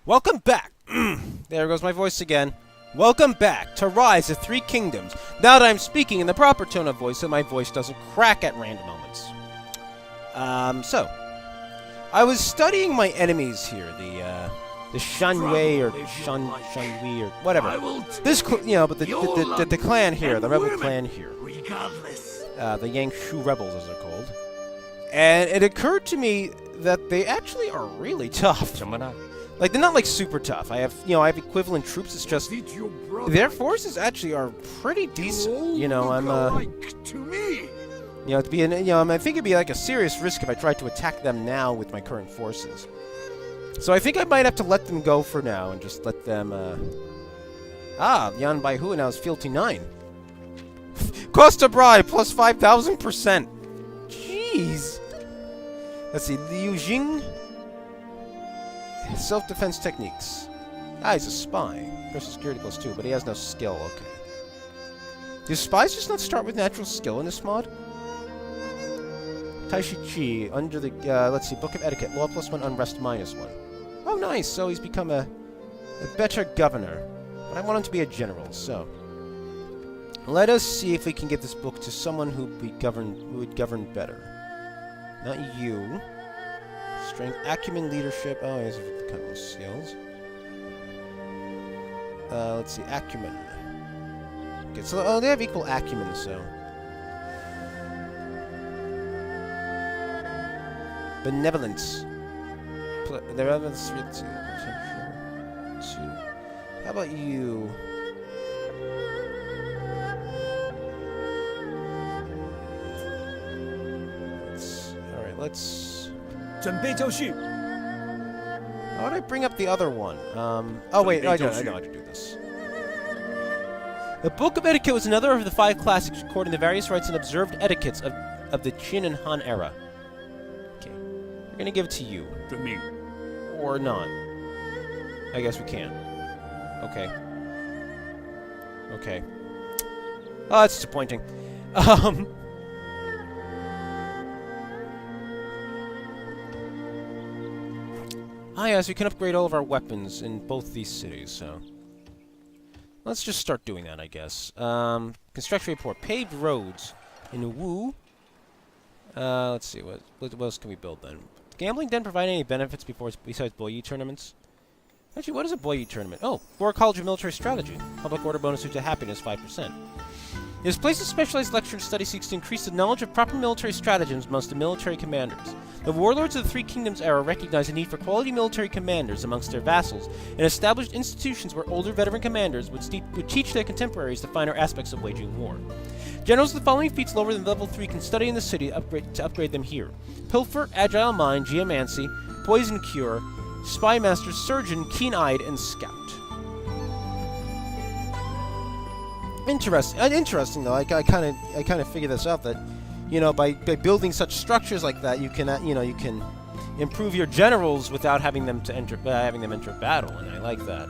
Welcome back! There goes my voice again. Welcome back to Rise of Three Kingdoms. Now that I'm speaking in the proper tone of voice so my voice doesn't crack at random moments. So I was studying my enemies here, the Shanwei or Shanwei or whatever. This, but the clan here, the rebel clan here. The Yangshu rebels, as they're called. And it occurred to me that they actually are really tough. Like, they're not, like, super tough. I have equivalent troops. It's just their forces actually are pretty decent. I think it'd be, like, a serious risk if I tried to attack them now with my current forces. So I think I might have to let them go for now and just let them, Yan Baihu now is fealty 9. Cost to bribe plus 5,000%. Jeez. Let's see, Liu Jing. Self-defense techniques. He's a spy. Personal security plus 2, but he has no skill. Okay. Do spies just not start with natural skill in this mod? Taishi Chi, under the, let's see, Book of Etiquette. Law plus 1, unrest minus 1. Oh, nice. So he's become a better governor. But I want him to be a general, so. Let us see if we can get this book to someone who would govern better. Not you. Strength, acumen, leadership. Oh, he has a couple of skills. Let's see, acumen. Okay, so they have equal acumen, so. Benevolence. Benevolence. Let's see. How about you? All right, let's. How would I bring up the other one? Oh wait, I know how to do this. The Book of Etiquette was another of the 5 classics recording the various rites and observed etiquettes of the Qin and Han era. Okay, we're gonna give it to you. To me. Or not. I guess we can. Okay. Okay. Oh, that's disappointing. Yes, we can upgrade all of our weapons in both these cities, so. Let's just start doing that, I guess. Construction report. Paved roads in Wu. Let's see, what else can we build then? Gambling den provide any benefits besides Boyi tournaments? Actually, what is a Boyi tournament? Oh, War College of Military Strategy. Public order bonus due to happiness, 5%. This place of specialized lecture and study seeks to increase the knowledge of proper military stratagems amongst the military commanders. The warlords of the Three Kingdoms era recognized the need for quality military commanders amongst their vassals, and established institutions where older veteran commanders would teach their contemporaries the finer aspects of waging war. Generals with the following feats lower than level 3 can study in the city to upgrade them here: Pilfer, Agile Mind, Geomancy, Poison Cure, Spy Master, Surgeon, Keen-Eyed, and Scout. Interesting though. I kind of figured this out that, by building such structures like that, you can you can improve your generals without having them enter battle, and I like that.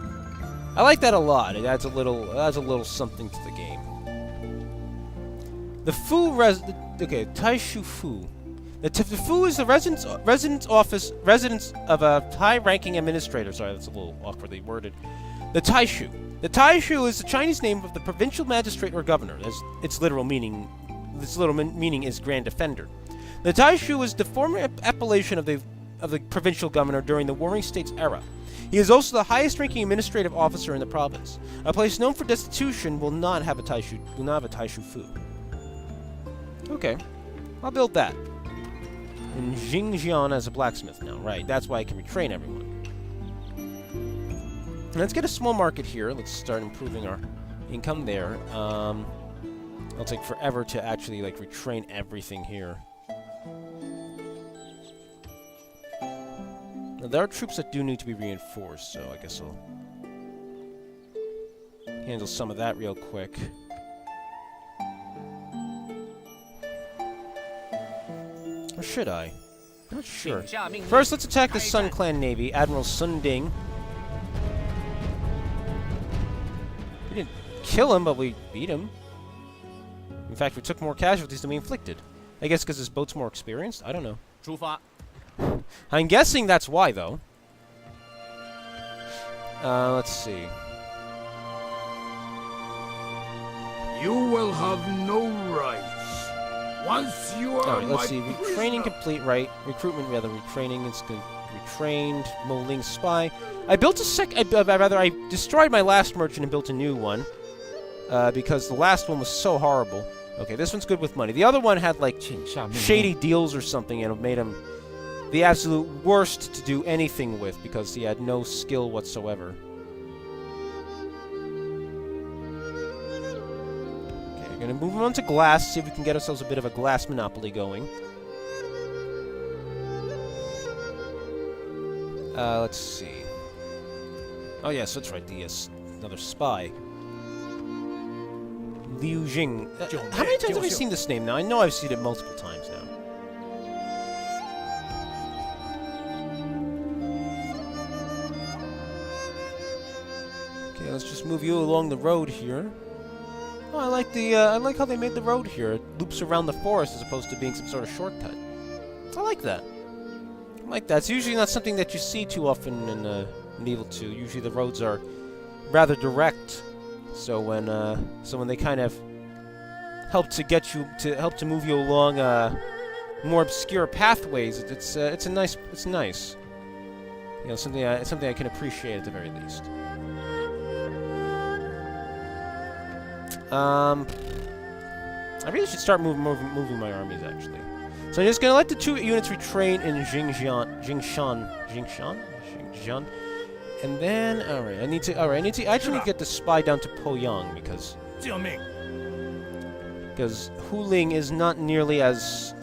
I like that a lot. It adds a little something to the game. The Fu Taishu Fu. The Fu is the residence of a high-ranking administrator. Sorry, that's a little awkwardly worded. The Taishu. The Taishu is the Chinese name of the provincial magistrate or governor. Its literal meaning is Grand Defender. The Taishu is the former appellation of the provincial governor during the Warring States era. He is also the highest-ranking administrative officer in the province. A place known for destitution will not have a Taishu Fu. Okay, I'll build that. And Jingjian as a blacksmith now, right? That's why I can retrain everyone. Let's get a small market here. Let's start improving our income there. It'll take forever to actually, retrain everything here. Now, there are troops that do need to be reinforced, so I guess I'll handle some of that real quick. Or should I? Not sure. First, let's attack the Sun Clan Navy, Admiral Sun Ding. We didn't kill him, but we beat him. In fact, we took more casualties than we inflicted. I guess because his boat's more experienced? I don't know. I'm guessing that's why, though. Let's see. You will have no rights. Once you are Alright, let's see. Retraining complete, right? Recruitment, rather. Retraining is good. Retrained. Moling spy. I built a I destroyed my last merchant and built a new one. Because the last one was so horrible. Okay, this one's good with money. The other one had, like, shady deals or something, and it made him the absolute worst to do anything with, because he had no skill whatsoever. Okay, we're gonna move him on to glass, see if we can get ourselves a bit of a glass monopoly going. Let's see. Oh yes, that's right, another spy. Liu Jing. How many times have I seen this name now? I know I've seen it multiple times now. Okay, let's just move you along the road here. Oh, I like how they made the road here. It loops around the forest as opposed to being some sort of shortcut. I like that. I like that. It's usually not something that you see too often in Medieval 2. Usually the roads are rather direct. So when they kind of help to move you along more obscure pathways, it's nice. You know, something I can appreciate at the very least. I really should start moving my armies actually. So I'm just gonna let the 2 units retrain in Jingshan. And then, I need to actually need to get the spy down to Poyang because Huling is not nearly as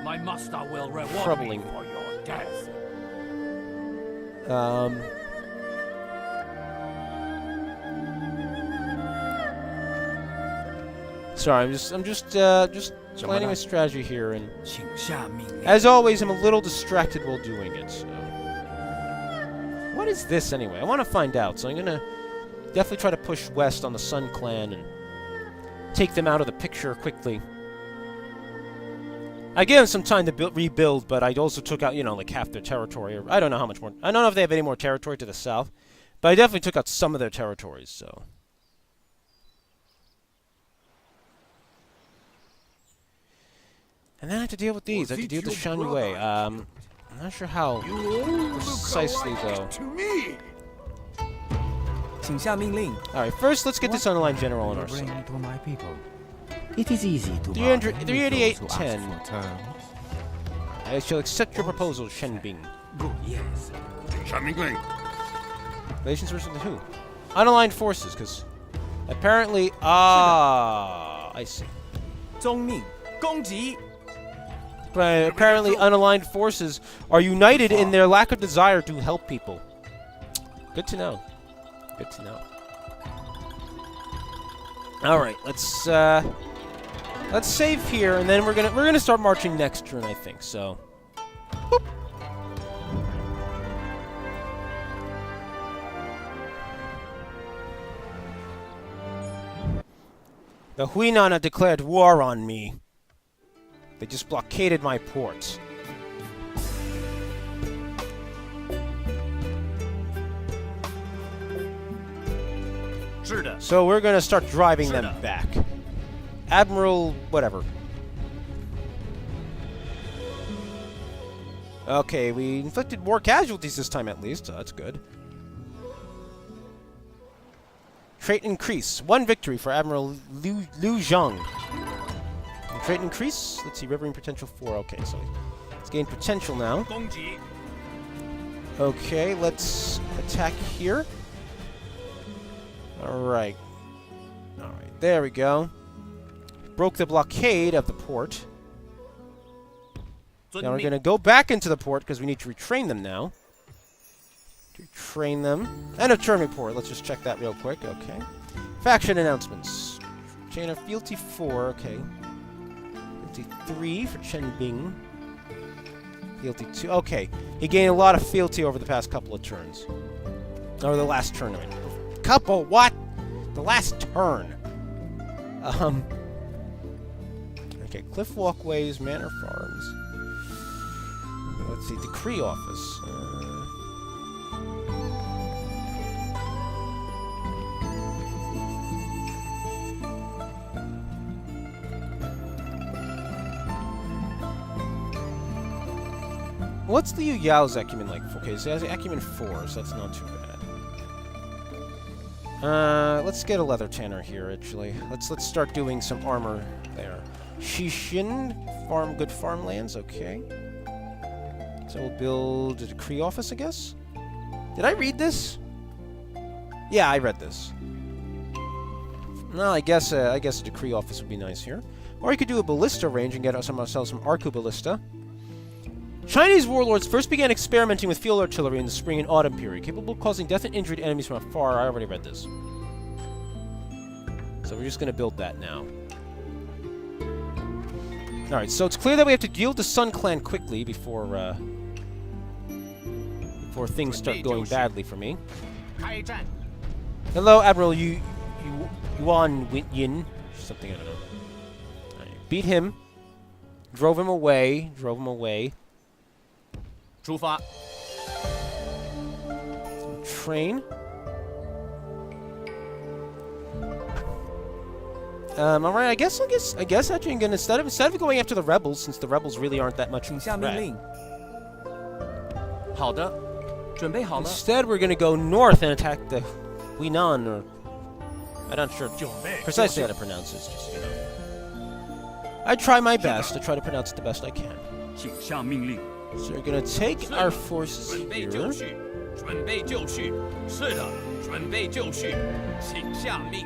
my master will reward troubling. me for your death. Sorry, I'm just planning a strategy here, and as always, I'm a little distracted while doing it. So. What is this, anyway? I want to find out, so I'm going to definitely try to push west on the Sun Clan and take them out of the picture quickly. I gave them some time to rebuild, but I also took out, like, half their territory. Or I don't know how much more. I don't know if they have any more territory to the south, but I definitely took out some of their territories, so. And then I have to deal with these. I have to deal with the Shan Yue. I'm not sure how precisely, though. Alright, first let's get this unaligned general on our side. It is easy to 388.10. I shall accept your proposal, Shen Bing. Yes. Relations versus who? Unaligned forces, because apparently... I see. But apparently unaligned forces are united in their lack of desire to help people. Good to know. Good to know. Alright, let's save here, and then we're gonna start marching next turn, I think, so. Boop. The Huinan have declared war on me. They just blockaded my ports. So we're gonna start driving them back. Admiral, whatever. Okay, we inflicted more casualties this time at least, so that's good. Trait increase. 1 victory for Admiral Liu Zhang. Trait increase. Let's see, Riverine potential 4. Okay, so let's gain potential now. Okay, let's attack here. Alright. Alright, there we go. Broke the blockade of the port. Now we're going to go back into the port because we need to retrain them now. Retrain them. And a turn report. Let's just check that real quick. Okay. Faction announcements. Chain of fealty 4. Okay. Fealty 3 for Chen Bing. Fealty 2. Okay. He gained a lot of fealty over the past couple of turns. Or the last turn, I mean. Couple? What? The last turn. Okay. Cliff Walkways, Manor Farms. Let's see. Decree Office. What's the Yu Yao's acumen like? Okay, so it has acumen 4, so that's not too bad. Let's get a leather tanner here, actually. Let's start doing some armor there. Shishin, good farmlands, okay. So we'll build a decree office, I guess? Did I read this? Yeah, I read this. No, I guess a decree office would be nice here. Or you could do a ballista range and get ourselves some Arcu ballista. Chinese warlords first began experimenting with field artillery in the spring and autumn period, capable of causing death and injury to enemies from afar. I already read this. So we're just going to build that now. Alright, so it's clear that we have to deal with the Sun Clan quickly before things start going badly for me. Hello, Admiral Yuan Yin. Something, I don't know. Right, beat him. Drove him away. Train. Alright, I guess actually I'm gonna instead of going after the rebels, since the rebels really aren't that much of a threat. Instead, we're gonna go north and attack the Huinan, or I'm not sure precisely how to pronounce it. It's just, you know, I try my best. I try to pronounce it the best I can. So we're gonna take our forces here.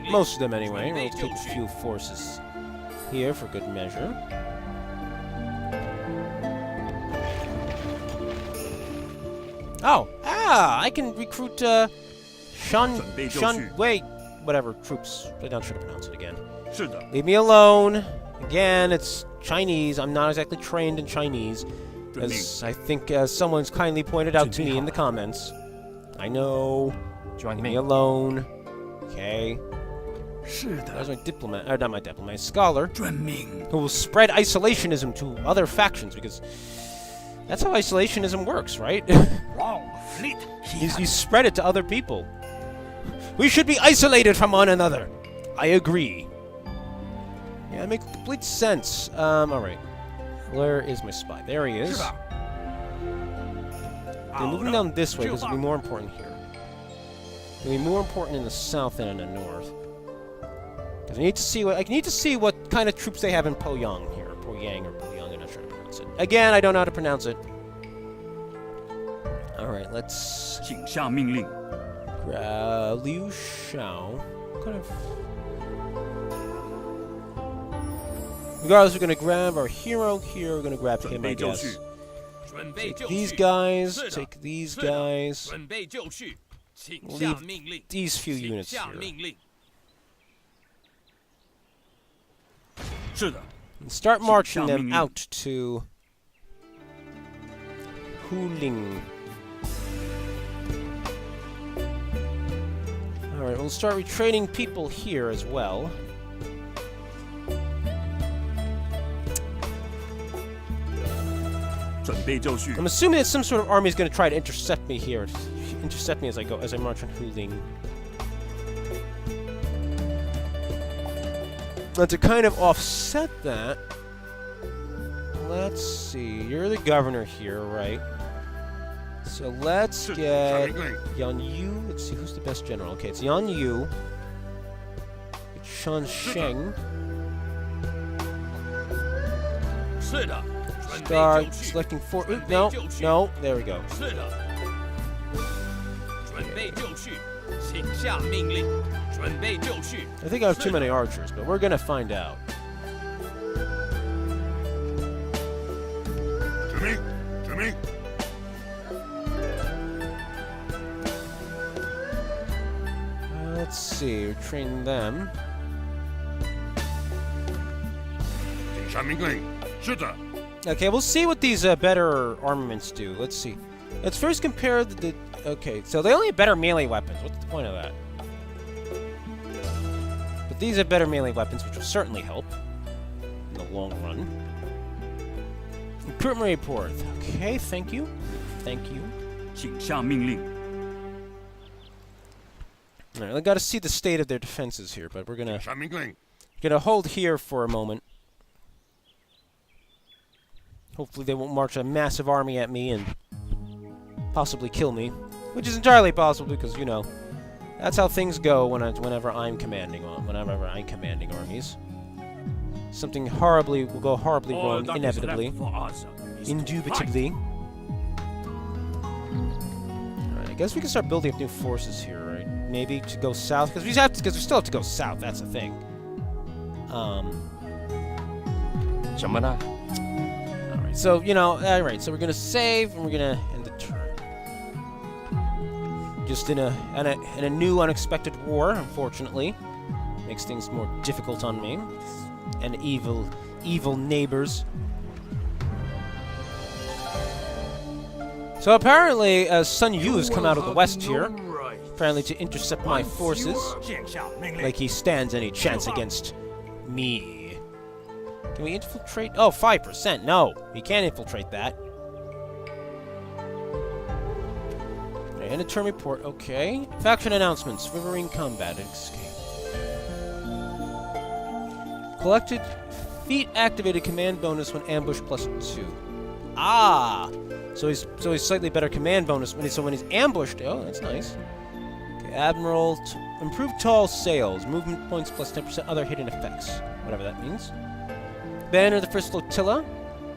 Most of them, anyway. We'll take a few forces here for good measure. Oh! Ah! I can recruit, wait, whatever, troops. I'm not sure to pronounce it again. Leave me alone. Again, it's Chinese. I'm not exactly trained in Chinese, as I think someone's kindly pointed out to me in the comments. I know. Leave me alone. Okay. There's my diplomat, not my diplomat, scholar, who will spread isolationism to other factions, because that's how isolationism works, right? you spread it to other people. We should be isolated from one another. I agree. Yeah, that makes complete sense. Alright. Where is my spy? There he is. Okay, moving down this way, because it'll be more important here. It'll be more important in the south than in the north. Because I need to see what kind of troops they have in Poyang here. Poyang or Poyang, I'm not sure how to pronounce it. Again, I don't know how to pronounce it. Alright, let's... Liu Shao. What kind of... Regardless, we're gonna grab our hero here. We're gonna grab him, I guess. Take these guys. Take these guys. Leave these few units here. And start marching them out to Huling. Alright, we'll start retraining people here as well. I'm assuming that some sort of army is going to try to intercept me here. Intercept me as I march on Huling. Now, to kind of offset that, let's see. You're the governor here, right? So let's get Yan Yu. Let's see, who's the best general? Okay, it's Yan Yu. It's Shan Sheng. Start selecting four. No, there we go. I think I have too many archers, but we're gonna find out. To me. Let's see, we're training them. Okay, we'll see what these better armaments do. Let's see. Let's first compare the... Okay, so they only have better melee weapons. What's the point of that? But these have better melee weapons, which will certainly help in the long run. Recruitment report. Okay, thank you. Thank you. Alright, I gotta see the state of their defenses here, but we're gonna hold here for a moment. Hopefully they won't march a massive army at me and possibly kill me. Which is entirely possible because, you know, that's how things go whenever I'm commanding armies. Something horribly will go horribly All wrong, that is inevitably. left for us is to Indubitably. Alright, I guess we can start building up new forces here, right? Maybe to go south, because we still have to go south, that's the thing. Alright, so, you know, alright, so we're gonna save, and we're gonna end the turn. Just in a new unexpected war, unfortunately. Makes things more difficult on me. And evil neighbors. So apparently, Sun Yu has come out of the west here, apparently to intercept my forces, like he stands any chance against me. Can we infiltrate? Oh, 5%. No, we can't infiltrate that. And a turn report. Okay. Faction announcements. Riverine combat escape. Collected feat activated command bonus when ambush +2. Ah, so he's slightly better command bonus when he's ambushed. Oh, that's nice. Okay, Admiral, improved tall sails, movement points +10%, other hidden effects, whatever that means. Banner the first flotilla,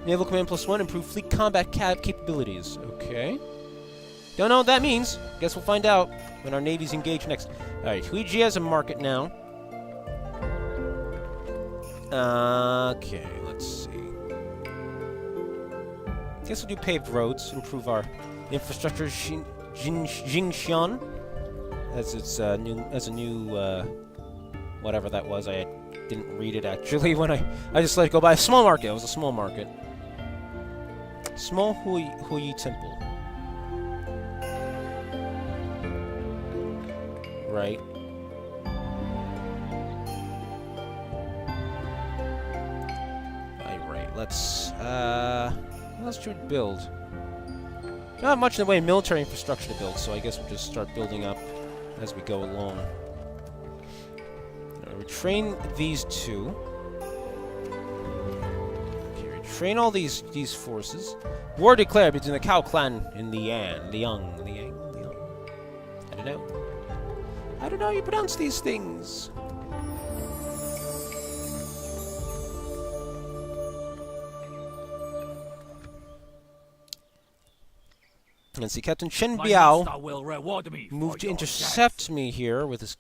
naval command +1, improved fleet combat capabilities. Okay. Don't know what that means. Guess we'll find out when our navies engage next. All right, Huiji has a market now. Okay, let's see. Guess we'll do paved roads, improve our infrastructure. Jingxian, as a new whatever that was. I didn't read it actually when I just let it go by. A small market. It was a small market. Small Huyi temple. Right. Let's, what else should we build? Not much in the way of military infrastructure to build, so I guess we'll just start building up as we go along. Retrain these two. Okay, retrain all these forces. War declared between the Cao clan and the Yang. I don't know. I don't know how you pronounce these things. Let's see, Captain Chen Biao moved to intercept me here with his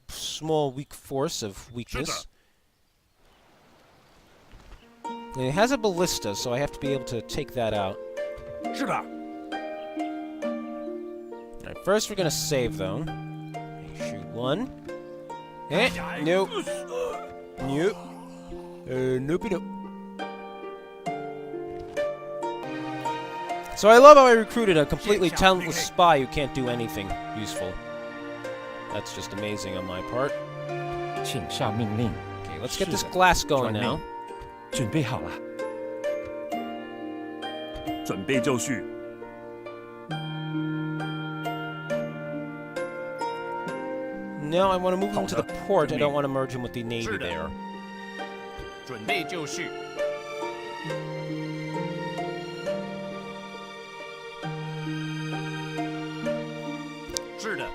small, weak force of weakness. And it has a ballista, so I have to be able to take that out. Alright, first we're gonna save, though. Shoot one. Eh, nope. Nope. Nope. So I love how I recruited a completely talentless spy who can't do anything useful. That's just amazing on my part. Okay, let's get this glass going now. No, I want to move him to the port. I don't want to merge him with the navy there.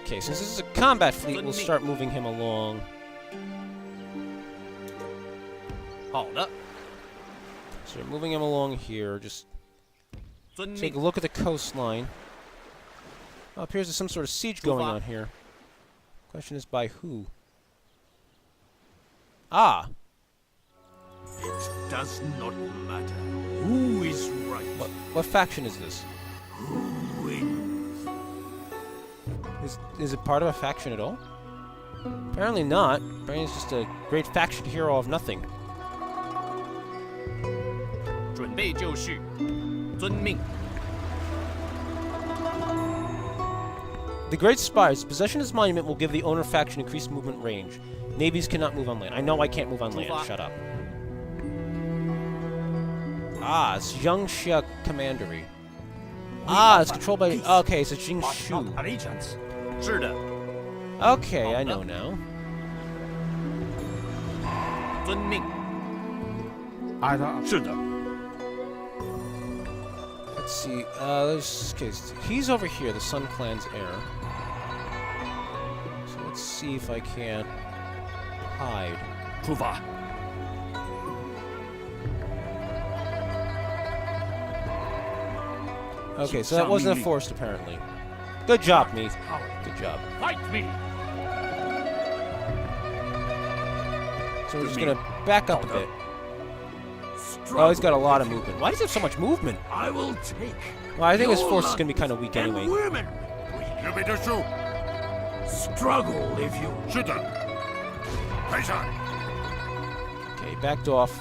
Okay, since this is a combat fleet, we'll start moving him along. Hold up. So we're moving him along here. Just take a look at the coastline. Oh, appears there's some sort of siege going on here. Question is by who? Ah! It does not matter who is right. What faction is this? Who wins? Is it part of a faction at all? Apparently not. Apparently it's just a great faction hero of nothing. The Great Spires. Possession of this monument will give the owner faction increased movement range. Navies cannot move on land. I know I can't move on land. Shut up. Ah, it's Yangxia Commandery. Ah, it's controlled by... Okay, so it's Jingshu. Okay, I know now. Let's see. Okay, he's over here, the Sun Clan's heir. So let's see if I can't hide. 出发。 Okay, so that wasn't a forced, apparently. Good job, me. Good job. Fight me. So we're just gonna back up a bit. Oh, he's got a lot of movement. Why does he have so much movement? I will take. Well, I think his your force is land gonna be kind of weak and anyway. women. Struggle if you. Okay, backed off.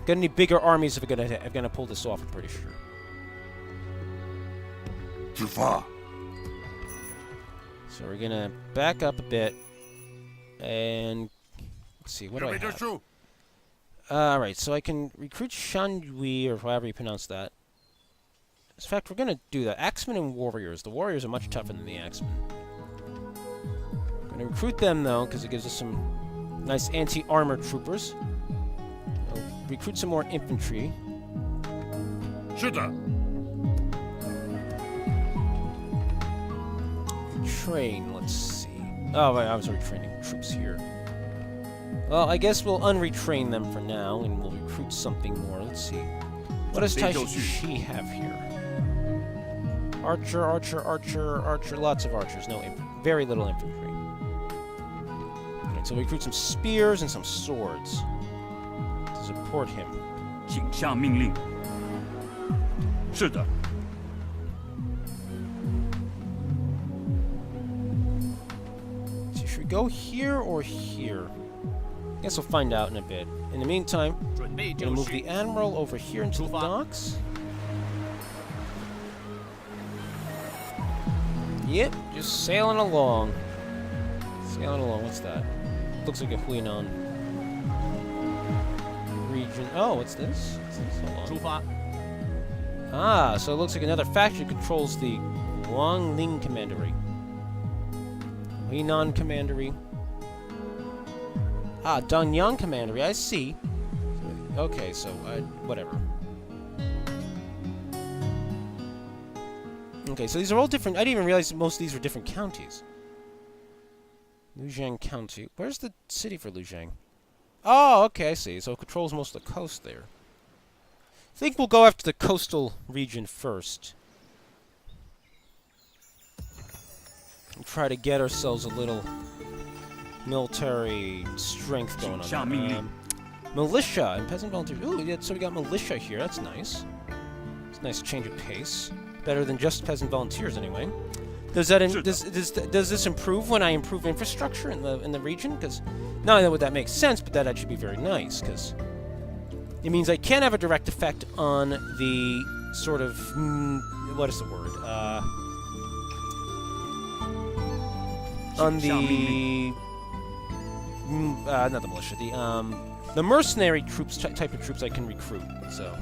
Got any bigger armies if we're gonna pull this off? I'm pretty sure. 出发。 So we're gonna back up a bit, and let's see what do I have. Alright, so I can recruit Shanhui, or however you pronounce that. In fact, we're gonna do that. Axemen and Warriors. The Warriors are much tougher than the Axemen. Gonna recruit them, though, because it gives us some nice anti-armor troopers. I'll recruit some more infantry. 是的。 Train, let's see. Oh, wait, I was already training troops here. Well, I guess we'll unretrain them for now, and we'll recruit something more. Let's see. What does Taishi have here? Archer, archer, archer, archer. Lots of archers. No, very little infantry. Alright, so we recruit some spears and some swords to support him. 请下命令。是的。 So should we go here or here? Guess we'll find out in a bit. In the meantime, I'm gonna move the admiral over here into the docks. Yep, just sailing along. Sailing along. What's that? Looks like a Huinan region. Oh, what's this? What's this? Hold on. Ah, so it looks like another faction controls the Guangling Commandery. Huinan Commandery. Ah, Danyang Commandery, I see. Okay, so, whatever. Okay, so these are all different. I didn't even realize that most of these were different counties. Lujiang County. Where's the city for Lujiang? Oh, okay, I see. So it controls most of the coast there. I think we'll go after the coastal region first. And try to get ourselves a little military strength going on. Militia and peasant volunteers. Ooh, yeah, so we got militia here. That's nice. It's a nice change of pace. Better than just peasant volunteers, anyway. Does that does this improve when I improve infrastructure in the region? Because not only would that make sense, but that actually be very nice. Because it means I can have a direct effect on the sort of what is the word? On the not the militia, the mercenary troops type of troops I can recruit. So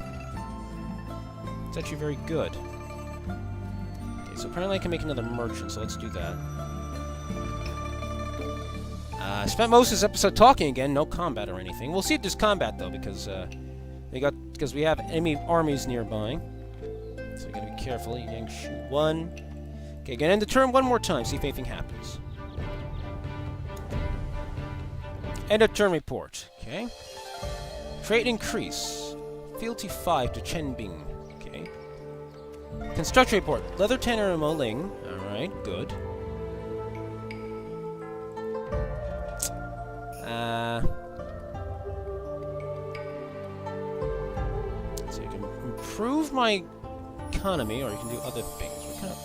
it's actually very good. Okay, so apparently I can make another merchant. So let's do that. I spent most of this episode talking again. No combat or anything. We'll see if there's combat though, because we have enemy armies nearby. So we gotta be careful. You can shoot one. Okay, gonna end the turn one more time. See if anything happens. End of turn report. Okay. Trade increase. Fealty 5 to Chenbing. Okay. Construction report. Leather Tanner and Moling. Alright, good. So you can improve my economy, or you can do other things. What kind of...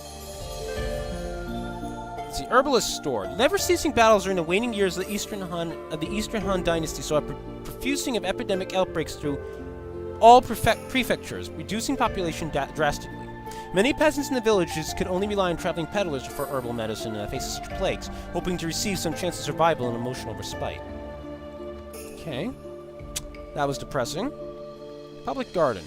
It's the Herbalist Store. Never-ceasing battles during the waning years of the Eastern Han Dynasty saw a profusing of epidemic outbreaks through all prefectures, reducing population drastically. Many peasants in the villages could only rely on traveling peddlers for herbal medicine in the face of such plagues, hoping to receive some chance of survival and emotional respite. Okay. That was depressing. Public garden.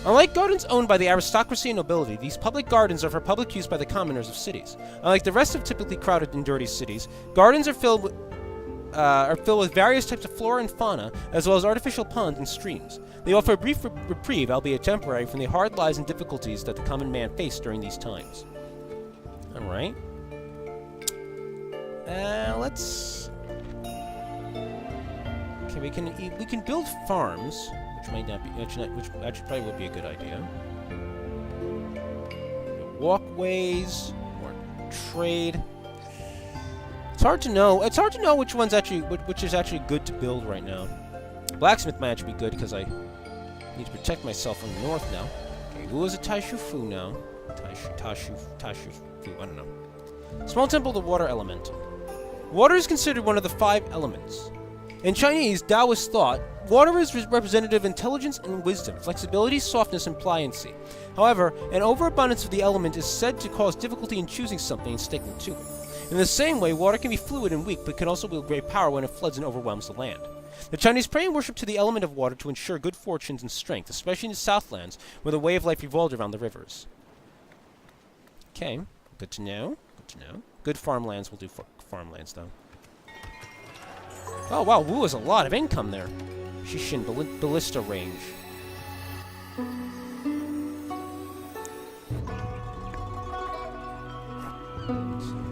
Unlike gardens owned by the aristocracy and nobility, these public gardens are for public use by the commoners of cities. Unlike the rest of typically crowded and dirty cities, gardens are filled with are filled with various types of flora and fauna, as well as artificial ponds and streams. They offer a brief reprieve, albeit temporary, from the hard lives and difficulties that the common man faced during these times. Alright. Let's... Okay, we can build farms, which might not be... which actually probably would be a good idea. Walkways, more trade. It's hard to know. It's hard to know which one's actually which is actually good to build right now. Blacksmith might actually be good because I need to protect myself from the north now. Okay, who is a Taishu Fu now? Taishu Fu. I don't know. Small temple of the water elemental. Water is considered one of the 5 elements. In Chinese Taoist thought, water is representative of intelligence and wisdom, flexibility, softness, and pliancy. However, an overabundance of the element is said to cause difficulty in choosing something and sticking to it. In the same way, water can be fluid and weak, but can also wield great power when it floods and overwhelms the land. The Chinese pray and worship to the element of water to ensure good fortunes and strength, especially in the Southlands, where the way of life revolved around the rivers. Okay, good to know. Good to know. Good farmlands will do farmlands, though. Oh, wow, Wu has a lot of income there. Shishin Ballista range.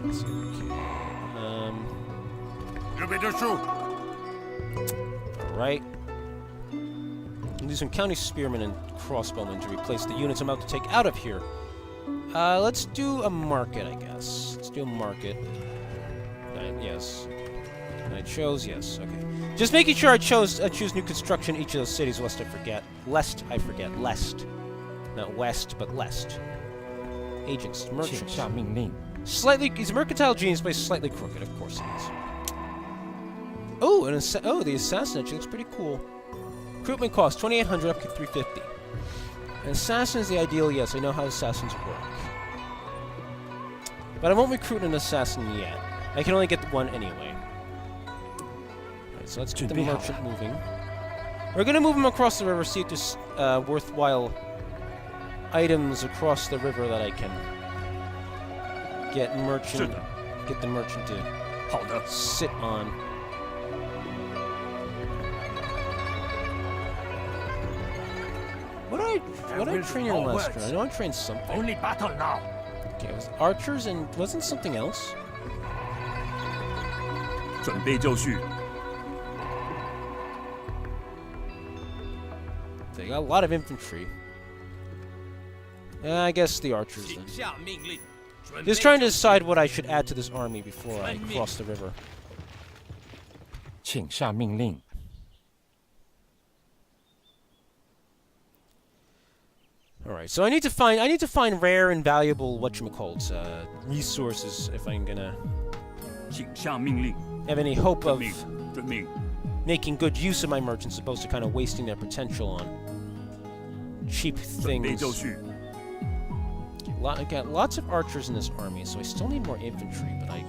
Let's see, alright. We'll do some county spearmen and crossbowmen to replace the units I'm about to take out of here. Let's do a market, I guess. Let's do a market. Yes. And I chose yes. Okay. Just making sure I choose new construction in each of those cities, lest I forget. Lest. Not west, but lest. Agents, merchants. Slightly. He's a mercantile genius, but he's slightly crooked. Of course he is. Oh, the assassin actually looks pretty cool. Recruitment cost 2,800 up to 350. An assassin is the ideal. Yes, I know how assassins work. But I won't recruit an assassin yet. I can only get one anyway. Alright, so let's get the merchant moving. We're gonna move him across the river, see if there's worthwhile items across the river that I can get the merchant to sit on. What did I train here last turn? I know I trained something. Only battle now. Okay, it was archers and wasn't something else? 准备就绪。 They got a lot of infantry. I guess the archers then. Just trying to decide what I should add to this army before I cross the river. 请下命令。 Alright, so I need to find rare and valuable whatchamacallits, resources if I'm gonna 请下命令。 have any hope of 遵命。 making good use of my merchants, opposed to kind of wasting their potential on cheap 准备 things. 就绪。 I got lots of archers in this army, so I still need more infantry, but I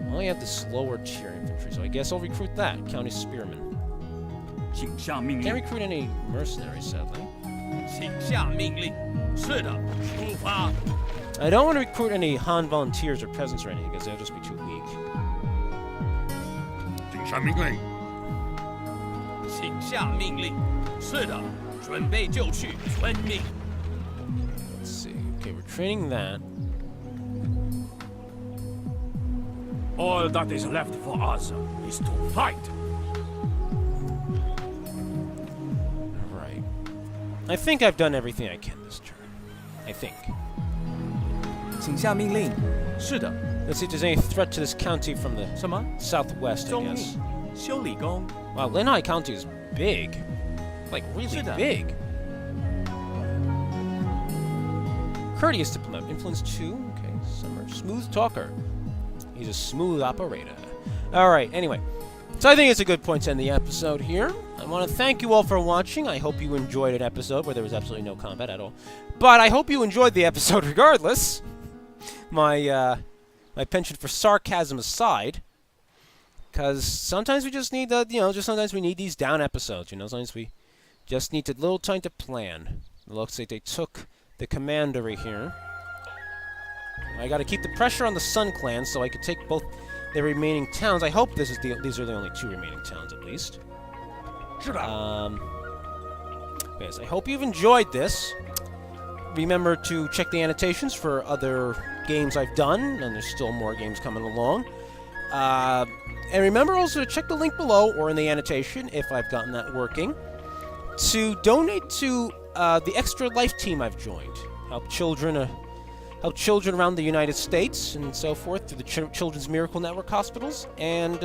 only have the slower tier infantry, so I guess I'll recruit that, county spearmen. 请下命 Can't 令。 recruit any mercenaries, sadly. 请下命令。是的，出发。 I don't want to recruit any Han volunteers or peasants or anything, because they'll just be too weak. 请下命令。请下命令。是的，准备就绪，遵命。 Let's see. Okay, we're training that. All that is left for us is to fight. Alright. I think I've done everything I can this turn. I think. 请下命令。是的。 Let's see if there's any threat to this county from the 什么？ southwest, I 中 guess. 命。修理工。 Wow, Lindon County is big. Like, really 是的。 big. Courteous diplomat. Influence 2. Okay, summer. Smooth talker. He's a smooth operator. Alright, anyway. So I think it's a good point to end the episode here. I want to thank you all for watching. I hope you enjoyed an episode where there was absolutely no combat at all. But I hope you enjoyed the episode regardless. My penchant for sarcasm aside. Because sometimes we just need just sometimes we need these down episodes, Sometimes we just need a little time to plan. It looks like they took the commandery here. I gotta keep the pressure on the Sun Clan so I could take both the remaining towns. I hope these are the only 2 remaining towns, at least. Yes, I hope you've enjoyed this. Remember to check the annotations for other games I've done, and there's still more games coming along. And remember also to check the link below, or in the annotation, if I've gotten that working, to donate to the Extra Life team I've joined. Help children around the United States and so forth through the Children's Miracle Network hospitals. And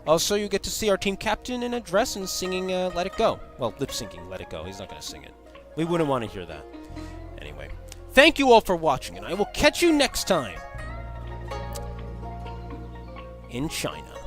also you get to see our team captain in a dress and singing Let It Go. Well, lip-syncing Let It Go. He's not going to sing it. We wouldn't want to hear that. Anyway, thank you all for watching, and I will catch you next time in China.